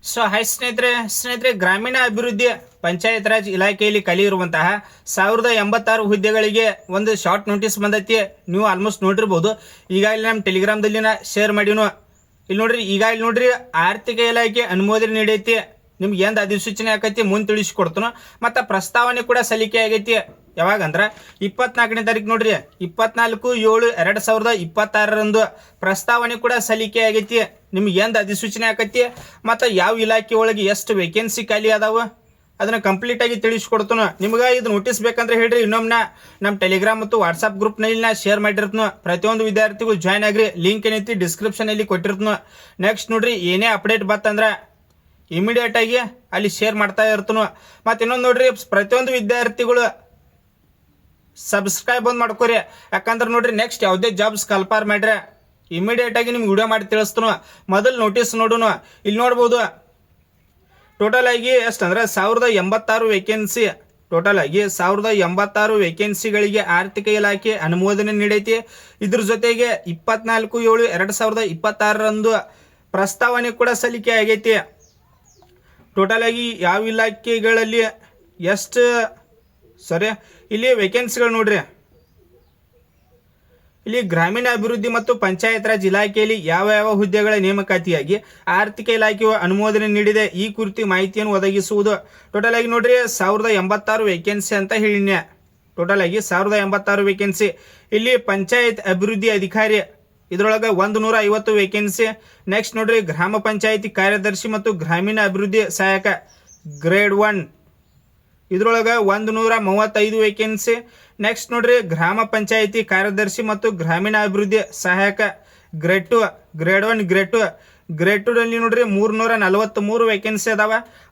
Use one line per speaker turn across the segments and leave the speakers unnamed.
So hi ಸ್ನೇಹಿತರೆ ಗ್ರಾಮೀಣ ಅಭಿವೃದ್ಧಿ ಪಂಚಾಯತ್ ರಾಜ್ ಇಲಾಖೆಯಲ್ಲಿ ಕಲಿಯಿರುವಂತಹ 1086 ಹುದ್ದೆಗಳಿಗೆ ಒಂದು ಶಾರ್ಟ್ ನೋಟಿಸ್ ಬಂದೈತಿ. ನೀವು ಆಲ್ಮೋಸ್ಟ್ ನೋಡಿರ್ಬೋದು. ಈಗಾಗಲೇ ನಮ್ಮ ಟೆಲಿಗ್ರಾಮ್ದಲ್ಲಿ ಶೇರ್ ಮಾಡಿನು. ಇಲ್ಲಿ ನೋಡ್ರಿ, ಈಗಾಗಲೇ ನೋಡ್ರಿ ಆರ್ಥಿಕ ಇಲಾಖೆ ಅನುಮೋದನೆ ನೀಡೈತಿ. ನಿಮ್ಗೆ ಎಂದ ಅಧಿಸೂಚನೆ ಆಕೈತಿ ಮುಂದೆ ತಿಳಿಸ್ಕೊಡ್ತಾನು. ಮತ್ತು ಪ್ರಸ್ತಾವನೆ ಕೂಡ ಸಲ್ಲಿಕೆ ಆಗೈತಿ. ಯಾವಾಗಂದ್ರೆ 24ನೇ ತಾರೀಕು ನೋಡ್ರಿ, 24/7/2026 ಪ್ರಸ್ತಾವನೆ ಕೂಡ ಸಲ್ಲಿಕೆ ಆಗೈತಿ. ನಿಮ್ಗೆ ಎಂದ ಅಧಿಸೂಚನೆ ಆಕೈತಿ ಮತ್ತು ಯಾವ ಇಲಾಖೆ ಒಳಗೆ ಎಷ್ಟು ವೇಕೆನ್ಸಿ ಖಾಲಿ ಅದಾವ ಅದನ್ನ ಕಂಪ್ಲೀಟ್ ಆಗಿ ತಿಳಿಸ್ಕೊಡ್ತಾನು. ನಿಮ್ಗೆ ಇದು ನೋಟಿಸ್ ಬೇಕಂದ್ರೆ ಹೇಳ್ರಿ, ಇನ್ನೊಮ್ಮೆ ನಮ್ಮ ಟೆಲಿಗ್ರಾಮ್ ಮತ್ತು ವಾಟ್ಸಪ್ ಗ್ರೂಪ್ನಲ್ಲಿ ಶೇರ್ ಮಾಡಿರ್ತನು. ಪ್ರತಿಯೊಂದು ವಿದ್ಯಾರ್ಥಿಗಳು ಜಾಯ್ನ್ ಆಗ್ರಿ. ಲಿಂಕ್ ಏನೈತಿ ಡಿಸ್ಕ್ರಿಪ್ಷನಲ್ಲಿ ಕೊಟ್ಟಿರ್ತನು. ನೆಕ್ಸ್ಟ್ ನೋಡ್ರಿ, ಏನೇ ಅಪ್ಡೇಟ್ ಬತ್ತಂದ್ರೆ ಇಮಿಡಿಯೇಟ್ ಆಗಿ ಅಲ್ಲಿ ಶೇರ್ ಮಾಡ್ತಾ ಇರ್ತನು. ಮತ್ತು ಇನ್ನೊಂದು ನೋಡ್ರಿ, ಪ್ರತಿಯೊಂದು ವಿದ್ಯಾರ್ಥಿಗಳು ಸಬ್ಸ್ಕ್ರೈಬ್ ಒಂದು ಮಾಡ್ಕೋರಿ. ಯಾಕಂದ್ರೆ ನೋಡ್ರಿ, ನೆಕ್ಸ್ಟ್ ಯಾವುದೇ ಜಾಬ್ಸ್ ಕಲ್ಪಾರ್ ಮಾಡ್ರೆ ಇಮಿಡಿಯೇಟ್ ಆಗಿ ನಿಮ್ಗೆ ವಿಡಿಯೋ ಮಾಡಿ ತಿಳಿಸ್ತಾನು. ಮೊದಲು ನೋಟಿಸ್ ನೋಡುನು. ಇಲ್ಲಿ ನೋಡ್ಬೋದು, ಟೋಟಲ್ ಆಗಿ ಎಷ್ಟಂದ್ರೆ 1086 ವೇಕೆನ್ಸಿ. ಟೋಟಲ್ ಆಗಿ 1086 ವೇಕೆನ್ಸಿಗಳಿಗೆ ಆರ್ಥಿಕ ಇಲಾಖೆ ಅನುಮೋದನೆ ನೀಡೈತಿ. ಇದ್ರ ಜೊತೆಗೆ 24/7/2026 ಪ್ರಸ್ತಾವನೆ ಕೂಡ ಸಲ್ಲಿಕೆ ಆಗೈತಿ. ಟೋಟಲ್ ಆಗಿ ಯಾವ ಇಲಾಖೆಗಳಲ್ಲಿ ಎಷ್ಟು ಇಲ್ಲಿ ವೇಕೆನ್ಸಿಗಳು ನೋಡ್ರಿ. ಇಲ್ಲಿ ಗ್ರಾಮೀಣ ಅಭಿವೃದ್ಧಿ ಮತ್ತು ಪಂಚಾಯತ್ ರಾಜ್ ಇಲಾಖೆಯಲ್ಲಿ ಯಾವ ಯಾವ ಹುದ್ದೆಗಳ ನೇಮಕಾತಿಯಾಗಿ ಆರ್ಥಿಕ ಇಲಾಖೆಯು ಅನುಮೋದನೆ ನೀಡಿದೆ ಈ ಕುರಿತು ಮಾಹಿತಿಯನ್ನು ಒದಗಿಸುವುದು. ಟೋಟಲ್ ಆಗಿ ನೋಡ್ರಿ 1086 ವೇಕೆನ್ಸಿ ಅಂತ ಹೇಳಿನ್ಯ. ಟೋಟಲ್ ಆಗಿ 1086 ವೇಕೆನ್ಸಿ. ಇಲ್ಲಿ ಪಂಚಾಯತ್ ಅಭಿವೃದ್ಧಿ ಅಧಿಕಾರಿ ಇದರೊಳಗೆ 150 ವೇಕೆನ್ಸಿ. ನೆಕ್ಸ್ಟ್ ನೋಡ್ರಿ, ಗ್ರಾಮ ಪಂಚಾಯತಿ ಕಾರ್ಯದರ್ಶಿ ಮತ್ತು ಗ್ರಾಮೀಣ ಅಭಿವೃದ್ಧಿ ಸಹಾಯಕ ಗ್ರೇಡ್ 1 ಇದರೊಳಗೆ 135 ವೇಕೆನ್ಸಿ. ನೆಕ್ಸ್ಟ್ ನೋಡ್ರಿ, ಗ್ರಾಮ ಪಂಚಾಯತಿ ಕಾರ್ಯದರ್ಶಿ ಮತ್ತು ಗ್ರಾಮೀಣ ಅಭಿವೃದ್ಧಿ ಸಹಾಯಕ ಗ್ರೇಡ್ 2 ಗ್ರೇಡ್ 1 ಗ್ರೇಡ್ 2 ನಲ್ಲಿ ನೋಡ್ರಿ 343 ವೇಕೆನ್ಸಿ ಅದಾವ.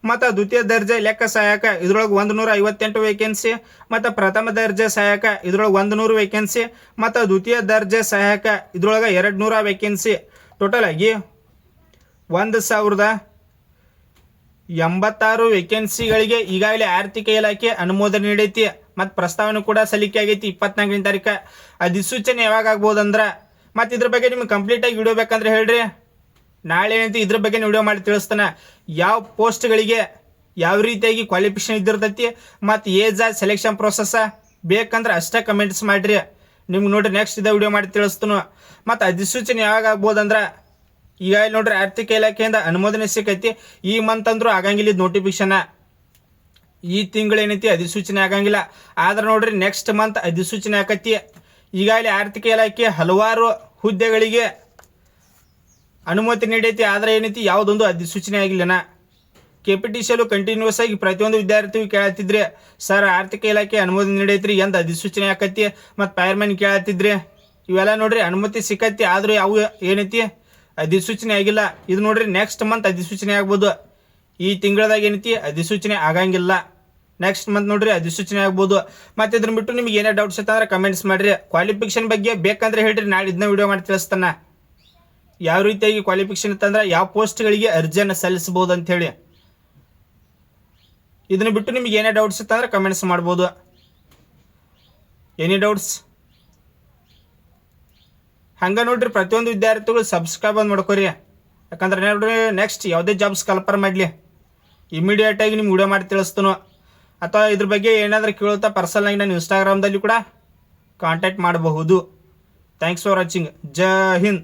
ಮತ್ತು ದ್ವಿತೀಯ ದರ್ಜೆ ಲೆಕ್ಕ ಸಹಾಯಕ ಇದರೊಳಗೆ 158 ವೇಕೆನ್ಸಿ. ಮತ್ತು ಪ್ರಥಮ ದರ್ಜೆ ಸಹಾಯಕ ಇದರೊಳಗೆ 100 ವೇಕೆನ್ಸಿ. ಮತ್ತು ದ್ವಿತೀಯ ದರ್ಜೆ ಸಹಾಯಕ ಇದರೊಳಗೆ 200 ವೇಕೆನ್ಸಿ. ಟೋಟಲ್ ಆಗಿ 1086 ವೇಕೆನ್ಸಿಗಳಿಗೆ ಈಗಾಗಲೇ ಆರ್ಥಿಕ ಇಲಾಖೆ ಅನುಮೋದನೆ ನೀಡೈತಿ. ಮತ್ತು ಪ್ರಸ್ತಾವನೆ ಕೂಡ ಸಲ್ಲಿಕೆ ಆಗೈತಿ 24ನೇ ತಾರೀಕು. ಅಧಿಸೂಚನೆ ಯಾವಾಗ ಆಗ್ಬೋದಂದ್ರೆ, ಮತ್ತು ಇದ್ರ ಬಗ್ಗೆ ನಿಮ್ಗೆ ಕಂಪ್ಲೀಟ್ ಆಗಿ ವಿಡಿಯೋ ಬೇಕಂದ್ರೆ ಹೇಳ್ರಿ, ನಾಳೆ ಏನಂತ ಇದ್ರ ಬಗ್ಗೆ ವಿಡಿಯೋ ಮಾಡಿ ತಿಳಿಸ್ತಾನೆ. ಯಾವ ಪೋಸ್ಟ್ಗಳಿಗೆ ಯಾವ ರೀತಿಯಾಗಿ ಕ್ವಾಲಿಫಿಕೇಶನ್ ಇದ್ದಿರ್ತೈತಿ ಮತ್ತು ಏಜ್ ಸೆಲೆಕ್ಷನ್ ಪ್ರೊಸೆಸ್ ಬೇಕಂದ್ರೆ ಅಷ್ಟೇ ಕಮೆಂಟ್ಸ್ ಮಾಡಿರಿ. ನಿಮ್ಗೆ ನೋಡ್ರಿ ನೆಕ್ಸ್ಟ್ ಇದೇ ವಿಡಿಯೋ ಮಾಡಿ ತಿಳಿಸ್ತಾನು. ಮತ್ತು ಅಧಿಸೂಚನೆ ಯಾವಾಗ ಆಗ್ಬೋದಂದ್ರೆ, ಈಗ ನೋಡ್ರಿ ಆರ್ಥಿಕ ಇಲಾಖೆಯಿಂದ ಅನುಮೋದನೆ ಸಿಕ್ಕೈತಿ. ಈ ಮಂತ್ ಅಂದ್ರೂ ಆಗಂಗಿಲ್ಲ ಇದು ನೋಟಿಫಿಕೇಶನ್. ಈ ತಿಂಗಳು ಏನೈತಿ ಅಧಿಸೂಚನೆ ಆಗಂಗಿಲ್ಲ. ಆದ್ರೆ ನೋಡ್ರಿ ನೆಕ್ಸ್ಟ್ ಮಂತ್ ಅಧಿಸೂಚನೆ ಆಕೈತಿ. ಈಗಾಗಲೇ ಆರ್ಥಿಕ ಇಲಾಖೆ ಹಲವಾರು ಹುದ್ದೆಗಳಿಗೆ ಅನುಮತಿ ನೀಡೈತಿ. ಆದ್ರೆ ಏನೈತಿ ಯಾವುದೊಂದು ಅಧಿಸೂಚನೆ ಆಗಿಲ್ಲನ. KPTCಯಲ್ಲೂ ಕಂಟಿನ್ಯೂಸ್ ಆಗಿ ಪ್ರತಿಯೊಂದು ವಿದ್ಯಾರ್ಥಿಗಳು ಕೇಳತ್ತಿದ್ರಿ, ಸರ್ ಆರ್ಥಿಕ ಇಲಾಖೆ ಅನುಮೋದನೆ ನೀಡೈತ್ರಿ, ಎಂದ ಅಧಿಸೂಚನೆ ಆಕೈತಿ. ಮತ್ತು ಫೈರ್ಮ್ಯಾನ್ ಕೇಳತ್ತಿದ್ರಿ. ಇವೆಲ್ಲ ನೋಡ್ರಿ ಅನುಮತಿ ಸಿಕ್ಕೈತಿ, ಆದ್ರೂ ಯಾವ ಏನೈತಿ ಅಧಿಸೂಚನೆ ಆಗಿಲ್ಲ. ಇದು ನೋಡ್ರಿ ನೆಕ್ಸ್ಟ್ ಮಂತ್ ಅಧಿಸೂಚನೆ ಆಗ್ಬೋದು. ಈ ತಿಂಗಳದಾಗ ಏನೈತಿ ಅಧಿಸೂಚನೆ ಆಗಂಗಿಲ್ಲ. ನೆಕ್ಸ್ಟ್ ಮಂತ್ ನೋಡ್ರಿ ಅಧಿಸೂಚನೆ ಆಗ್ಬೋದು. ಮತ್ತೆ ಇದ್ರ ಬಿಟ್ಟು ನಿಮ್ಗೆ ಏನೇ ಡೌಟ್ಸ್ ಇತ್ತಂದ್ರೆ ಕಮೆಂಟ್ಸ್ ಮಾಡ್ರಿ. ಕ್ವಾಲಿಫಿಕೇಶನ್ ಬಗ್ಗೆ ಬೇಕಂದ್ರೆ ಹೇಳ್ರಿ, ನಾಳೆ ಇದನ್ನ ವಿಡಿಯೋ ಮಾಡಿ ತಿಳಿಸ್ತಾನ. ಯಾವ ರೀತಿಯಾಗಿ ಕ್ವಾಲಿಫಿಕೇಶನ್ ಇತ್ತಂದ್ರೆ ಯಾವ ಪೋಸ್ಟ್ಗಳಿಗೆ ಅರ್ಜಿಯನ್ನು ಸಲ್ಲಿಸಬಹುದು ಅಂತ ಹೇಳಿ. ಇದನ್ನ ಬಿಟ್ಟು ನಿಮ್ಗೆ ಏನೇ ಡೌಟ್ಸ್ ಇತ್ತಂದ್ರೆ ಕಮೆಂಟ್ಸ್ ಮಾಡ್ಬೋದು. ಎನಿ ಡೌಟ್ಸ್ ಹಂಗ ನೋಡ್ರಿ, ಪ್ರತಿಯೊಂದು ವಿದ್ಯಾರ್ಥಿಗಳು ಸಬ್ಸ್ಕ್ರೈಬ್ ಒಂದು ಮಾಡ್ಕೋರಿ. ಯಾಕಂದ್ರೆ ನೋಡ್ರಿ ನೆಕ್ಸ್ಟ್ ಯಾವುದೇ ಜಾಬ್ಸ್ ಕಲ್ಪರ್ ಮಾಡಲಿ ಇಮಿಡಿಯೇಟ್ ಆಗಿ ನಿಮ್ಗೆ ವಿಡಿಯೋ ಮಾಡಿ ತಿಳಿಸ್ತಾನು. ಅಥವಾ ಇದ್ರ ಬಗ್ಗೆ ಏನಾದರೂ ಕೇಳುತ್ತಾ ಪರ್ಸನಲ್ ಆಗಿ ನಾನು ಇನ್ಸ್ಟಾಗ್ರಾಮ್ದಲ್ಲಿ ಕೂಡ ಕಾಂಟ್ಯಾಕ್ಟ್ ಮಾಡಬಹುದು. Thanks for watching. Jai Hind.